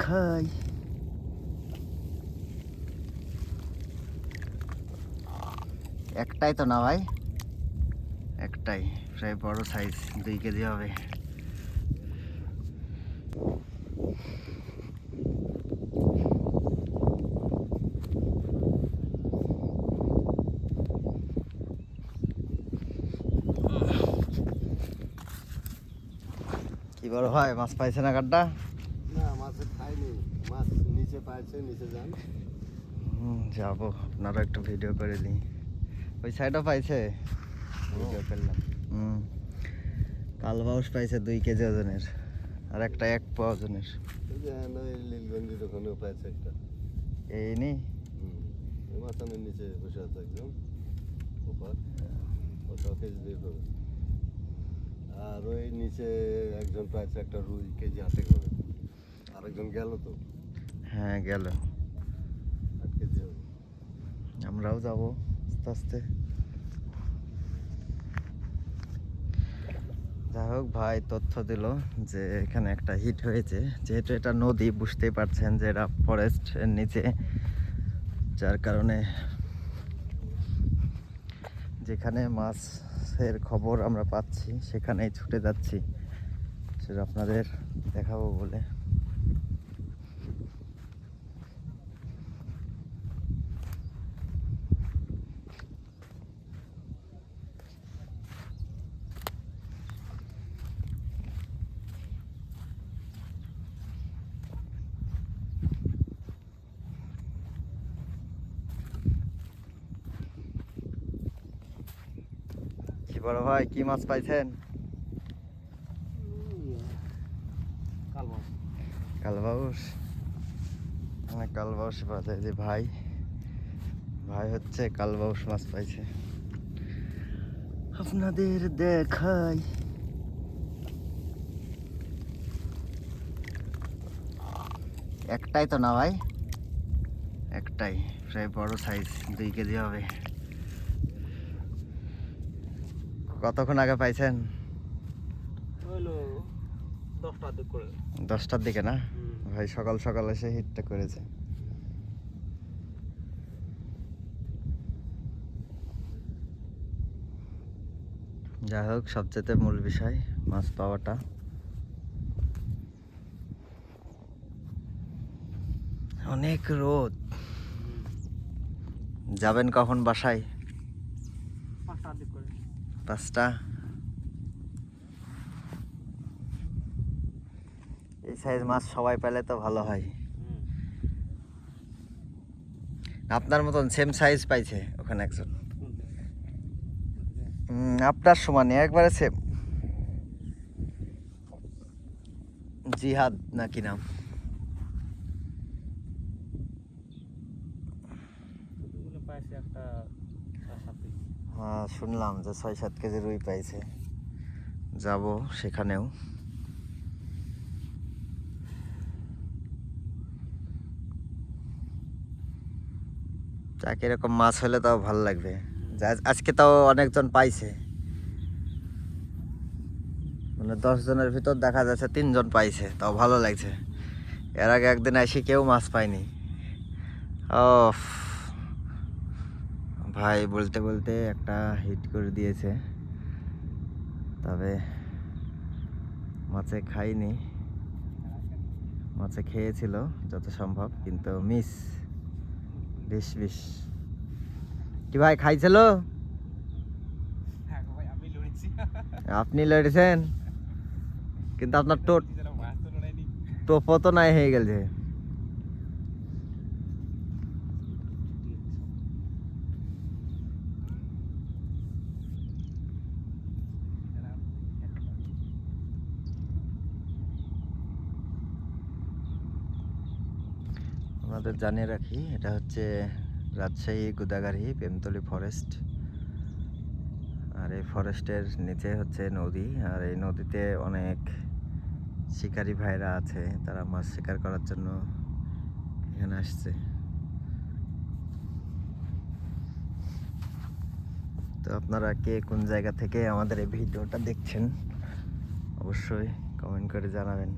দেখাই। একটাই তো না ভাই, একটাই, প্রায় বড় সাইজ, 2 কেজি হবে। কি বড় ভাই, মাছ পাইছে না গাড্ডা? না, মাছে খাইনি, মাছ নিচে পাইছে, নিচে যান। যাবো, আপনারও একটু ভিডিও করে দিই। ওই সাইডও পাইছে, ভিডিও করলাম। কালবাউস পাইছে 2 কেজি ওজনের, আর একটা 1 পোয়া ওজনের। লীলগঞ্জের ওখানেও পাইছে একটা। এই নি ওই মাথানের নিচে বসে আছে একদম ওপার, ওটাও কেজি দিয়ে করে। আর ওই নিচে একজন পাইছে একটা রুই, কেজি হাতে করে। আরেকজন গেল তো। হ্যাঁ গেল, 8 কেজি হবে। আমরাও যাবো আস্তে আস্তে। যাই হোক, ভাই তথ্য দিল যে এখানে একটা হিট হয়েছে। যেহেতু এটা নদী, বুঝতেই পারছেন যে এটা ফরেস্ট এর নিচে, যার কারণে যেখানে মাছের খবর আমরা পাচ্ছি সেখানেই ছুটে যাচ্ছি, সেটা আপনাদের দেখাবো বলে। কি বড় ভাই, কি মাছ পাইছেন? কালবাউস। কালবাউস পাওয়া যায় যে ভাই, ভাই হচ্ছে কালবাউস মাছ পাইছে। আপনাদের দেখাই। একটাই তো না ভাই, একটাই, প্রায় বড় সাইজ, 2 কেজি হবে। কতক্ষণ আগে পাইছেন? 10টার দিকে না ভাই, সকাল সকাল এসে হিটটা করেছে। যাই হোক, সবচেয়ে মূল বিষয় মাছ পাওয়াটা। অনেক রোদ। যাবেন কখন বাসায়? 5টা। এই সাইজ মাছ সবাই পেলে তো ভালো হয়। আপনার মতন সেম সাইজ পাইছে ওখানে একজন, আপনার সমানে একবারে সেম। জিহাদ নাকি নাম। হ্যাঁ শুনলাম যে 6-7 কেজি রুই পাইছে। যাব সেখানেও। যাক, এরকম মাছ হলে তাও ভালো লাগবে। আজকে তাও অনেকজন পাইছে, মানে 10 জনের ভিতর দেখা যাচ্ছে 3 জন পাইছে, তাও ভালো লাগছে। এর আগে একদিন এসে কেউ মাছ পায়নি। ও ভাই, বলতে বলতে একটা হিট করে দিয়েছে, তবে মাছে খাইনি। মাছে খেয়েছিল যত সম্ভব, কিন্তু মিস, বিষ। কি ভাই খাইছিল? আপনি লড়েছেন, কিন্তু আপনার টোপও তো নাই হয়ে গেছে। আমাদের জানিয়ে রাখি, এটা হচ্ছে রাজশাহী গোদাগাড়ি প্রেমতলী ফরেস্ট। আর এই ফরেস্টের নিচে হচ্ছে নদী, আর এই নদীতে অনেক শিকারী ভাইরা আছে, তারা মাছ শিকার করার জন্য এখানে আসছে। তো আপনারা কে কোন জায়গা থেকে আমাদের এই ভিডিওটা দেখছেন অবশ্যই কমেন্ট করে জানাবেন।